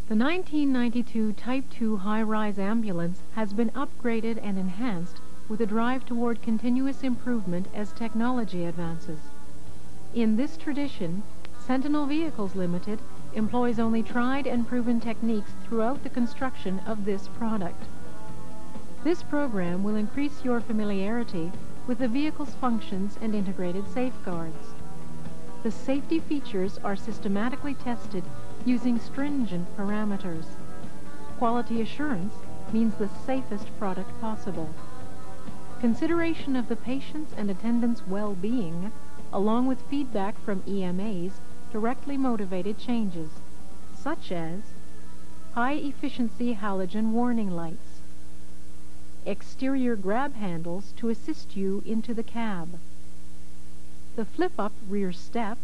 The 1992 Type 2 high-rise ambulance has been upgraded and enhanced with a drive toward continuous improvement as technology advances. In this tradition, Sentinel Vehicles Limited employs only tried and proven techniques throughout the construction of this product. This program will increase your familiarity with the vehicle's functions and integrated safeguards. The safety features are systematically tested using stringent parameters. Quality assurance means the safest product possible. Consideration of the patient's and attendant's well-being, along with feedback from EMAs, directly motivated changes, such as high-efficiency halogen warning lights, exterior grab handles to assist you into the cab, the flip-up rear step,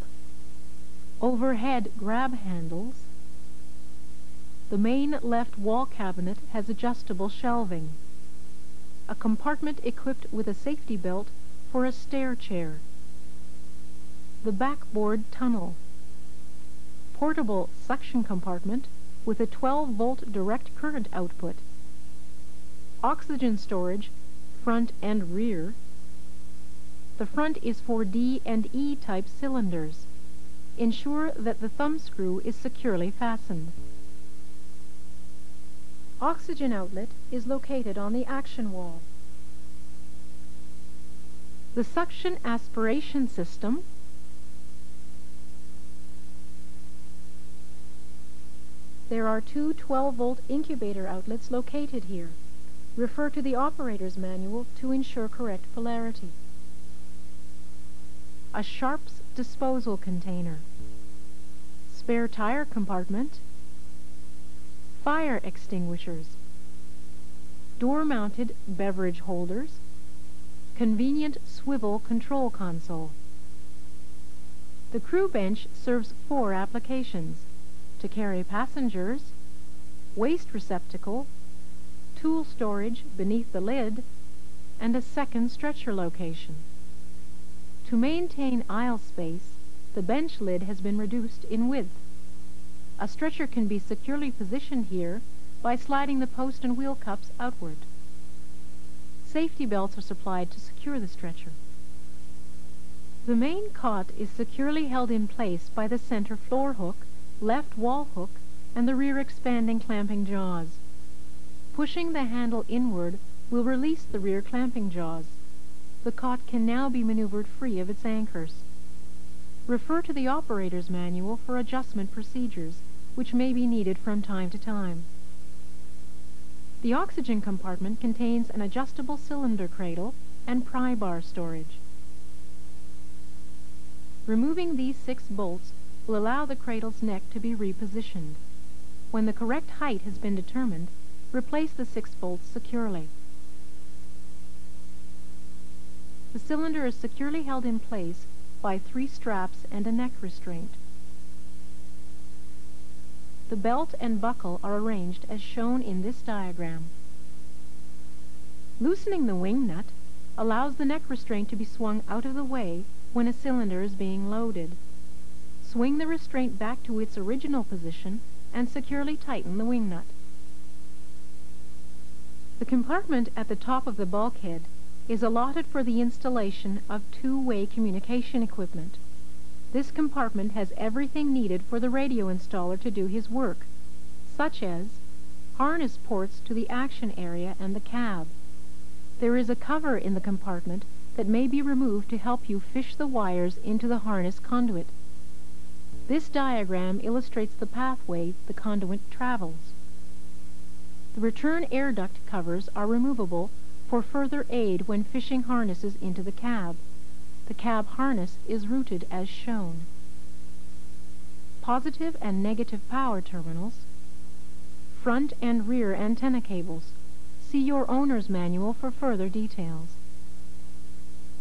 overhead grab handles. The main left wall cabinet has adjustable shelving, a compartment equipped with a safety belt for a stair chair, the backboard tunnel, portable suction compartment with a 12-volt direct current output, oxygen storage front and rear. The front is for D and E type cylinders. Ensure that the thumb screw is securely fastened. Oxygen outlet is located on the action wall. The suction aspiration system There are two 12-volt incubator outlets located here. Refer to the operator's manual to ensure correct polarity. A Sharps disposal container, spare tire compartment, fire extinguishers, door-mounted beverage holders, convenient swivel control console. The crew bench serves 4 applications: to carry passengers, waste receptacle, tool storage beneath the lid, and a second stretcher location. To maintain aisle space, the bench lid has been reduced in width. A stretcher can be securely positioned here by sliding the post and wheel cups outward. Safety belts are supplied to secure the stretcher. The main cot is securely held in place by the center floor hook, left wall hook, and the rear expanding clamping jaws. Pushing the handle inward will release the rear clamping jaws. The cot can now be maneuvered free of its anchors. Refer to the operator's manual for adjustment procedures, which may be needed from time to time. The oxygen compartment contains an adjustable cylinder cradle and pry bar storage. Removing these 6 bolts will allow the cradle's neck to be repositioned. When the correct height has been determined, replace the 6 bolts securely. The cylinder is securely held in place by 3 straps and a neck restraint. The belt and buckle are arranged as shown in this diagram. Loosening the wing nut allows the neck restraint to be swung out of the way when a cylinder is being loaded. Swing the restraint back to its original position and securely tighten the wing nut. The compartment at the top of the bulkhead is allotted for the installation of 2-way communication equipment. This compartment has everything needed for the radio installer to do his work, such as harness ports to the action area and the cab. There is a cover in the compartment that may be removed to help you fish the wires into the harness conduit. This diagram illustrates the pathway the conduit travels. The return air duct covers are removable for further aid when fishing harnesses into the cab. The cab harness is routed as shown. Positive and negative power terminals, front and rear antenna cables. See your owner's manual for further details.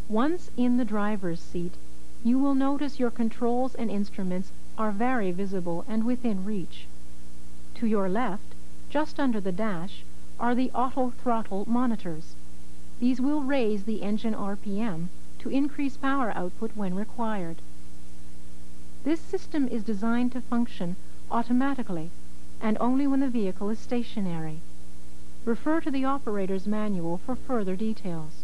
Once in the driver's seat, you will notice your controls and instruments are very visible and within reach. To your left, just under the dash, are the Autothrottle Monitors. These will raise the engine RPM to increase power output when required. This system is designed to function automatically, and only when the vehicle is stationary. Refer to the operator's manual for further details.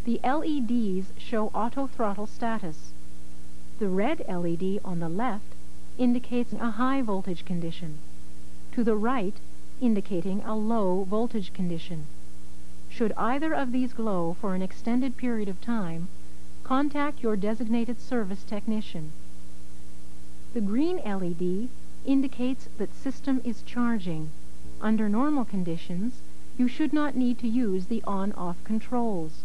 The LEDs show auto throttle status. The red LED on the left indicates a high voltage condition. To the right, indicating a low voltage condition. Should either of these glow for an extended period of time, contact your designated service technician. The green LED indicates that system is charging. Under normal conditions, you should not need to use the on-off controls.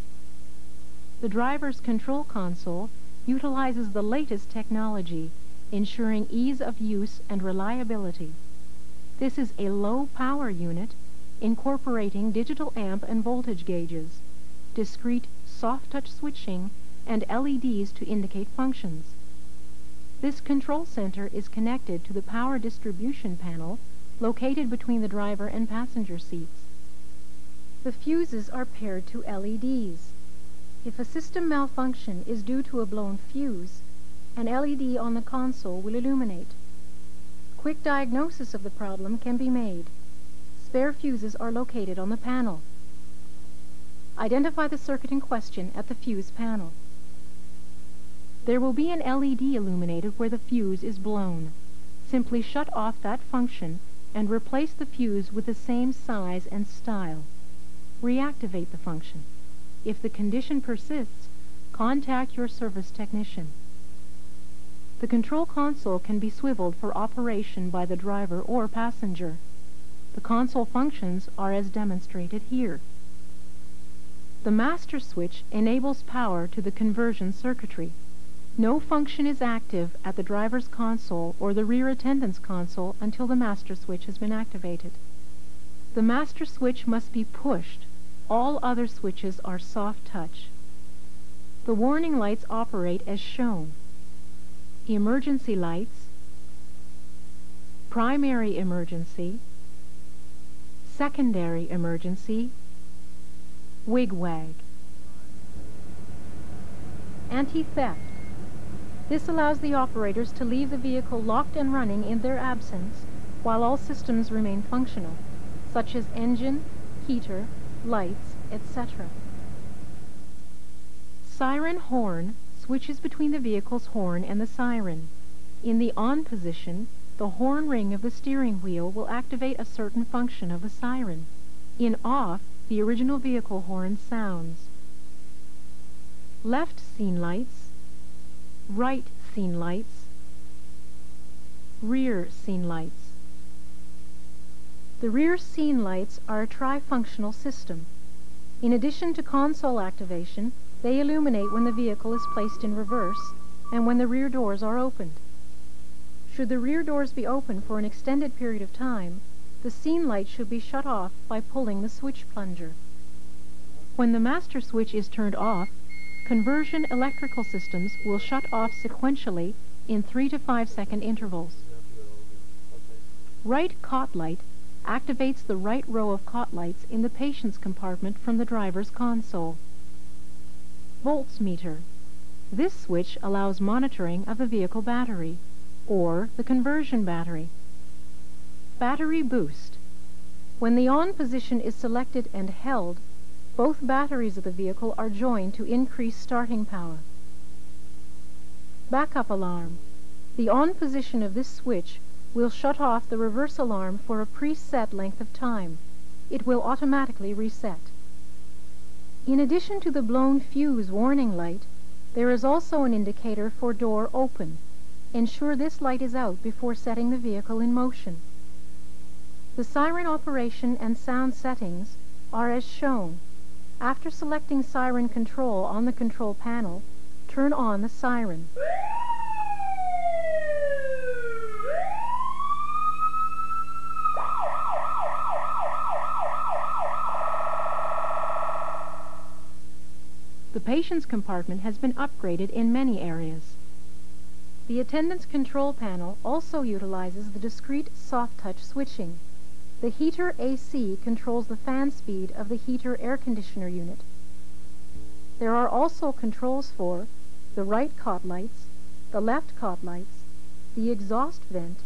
The driver's control console utilizes the latest technology, ensuring ease of use and reliability. This is a low-power unit incorporating digital amp and voltage gauges, discrete soft-touch switching, and LEDs to indicate functions. This control center is connected to the power distribution panel located between the driver and passenger seats. The fuses are paired to LEDs. If a system malfunction is due to a blown fuse, an LED on the console will illuminate. Quick diagnosis of the problem can be made. Spare fuses are located on the panel. Identify the circuit in question at the fuse panel. There will be an LED illuminated where the fuse is blown. Simply shut off that function and replace the fuse with the same size and style. Reactivate the function. If the condition persists, contact your service technician. The control console can be swiveled for operation by the driver or passenger. The console functions are as demonstrated here. The master switch enables power to the conversion circuitry. No function is active at the driver's console or the rear attendant's console until the master switch has been activated. The master switch must be pushed. All other switches are soft touch. The warning lights operate as shown. Emergency lights, primary emergency, secondary emergency, wig-wag. Anti-theft. This allows the operators to leave the vehicle locked and running in their absence while all systems remain functional, such as engine, heater, lights, etc. Siren horn switches between the vehicle's horn and the siren. In the on position, the horn ring of the steering wheel will activate a certain function of the siren. In off, the original vehicle horn sounds. Left scene lights, right scene lights, rear scene lights. The rear scene lights are a tri-functional system. In addition to console activation, they illuminate when the vehicle is placed in reverse and when the rear doors are opened. Should the rear doors be open for an extended period of time, the scene light should be shut off by pulling the switch plunger. When the master switch is turned off, conversion electrical systems will shut off sequentially in 3 to 5 second intervals. Right cot light activates the right row of cot lights in the patient's compartment from the driver's console. Volts meter. This switch allows monitoring of the vehicle battery, or the conversion battery. Battery boost. When the on position is selected and held, both batteries of the vehicle are joined to increase starting power. Backup alarm. The on position of this switch will shut off the reverse alarm for a preset length of time. It will automatically reset. In addition to the blown fuse warning light, there is also an indicator for door open. Ensure this light is out before setting the vehicle in motion. The siren operation and sound settings are as shown. After selecting siren control on the control panel, turn on the siren. The patient's compartment has been upgraded in many areas. The attendant's control panel also utilizes the discrete soft-touch switching. The heater AC controls the fan speed of the heater air conditioner unit. There are also controls for the right cot lights, the left cot lights, the exhaust vent,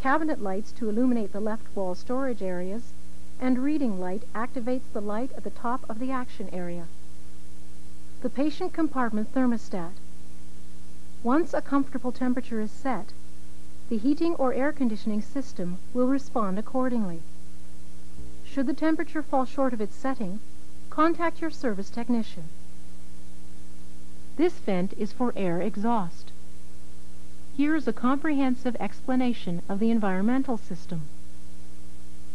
cabinet lights to illuminate the left wall storage areas, and reading light activates the light at the top of the action area. The patient compartment thermostat. Once a comfortable temperature is set, the heating or air conditioning system will respond accordingly. Should the temperature fall short of its setting, contact your service technician. This vent is for air exhaust. Here is a comprehensive explanation of the environmental system.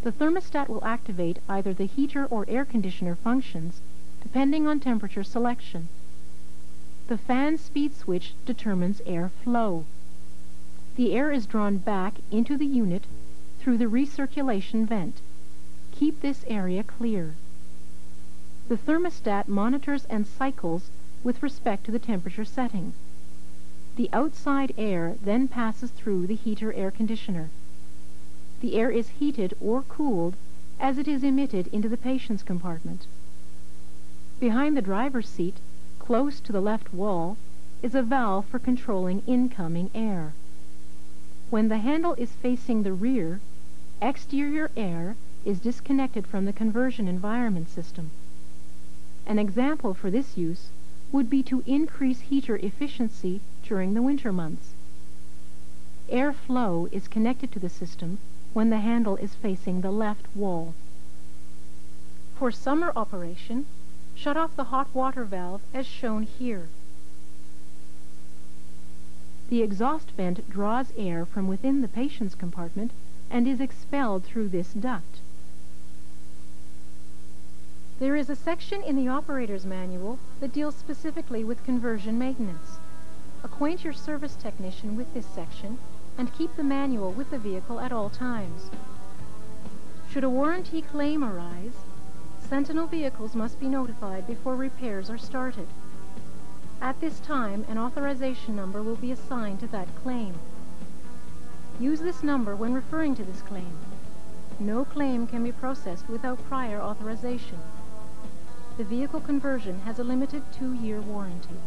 The thermostat will activate either the heater or air conditioner functions depending on temperature selection. The fan speed switch determines air flow. The air is drawn back into the unit through the recirculation vent. Keep this area clear. The thermostat monitors and cycles with respect to the temperature setting. The outside air then passes through the heater air conditioner. The air is heated or cooled as it is emitted into the patient's compartment. Behind the driver's seat, close to the left wall, is a valve for controlling incoming air. When the handle is facing the rear, exterior air is disconnected from the conversion environment system. An example for this use would be to increase heater efficiency during the winter months. Air flow is connected to the system when the handle is facing the left wall. For summer operation, shut off the hot water valve as shown here. The exhaust vent draws air from within the patient's compartment and is expelled through this duct. There is a section in the operator's manual that deals specifically with conversion maintenance. Acquaint your service technician with this section and keep the manual with the vehicle at all times. Should a warranty claim arise, Sentinel vehicles must be notified before repairs are started. At this time, an authorization number will be assigned to that claim. Use this number when referring to this claim. No claim can be processed without prior authorization. The vehicle conversion has a limited 2-year warranty.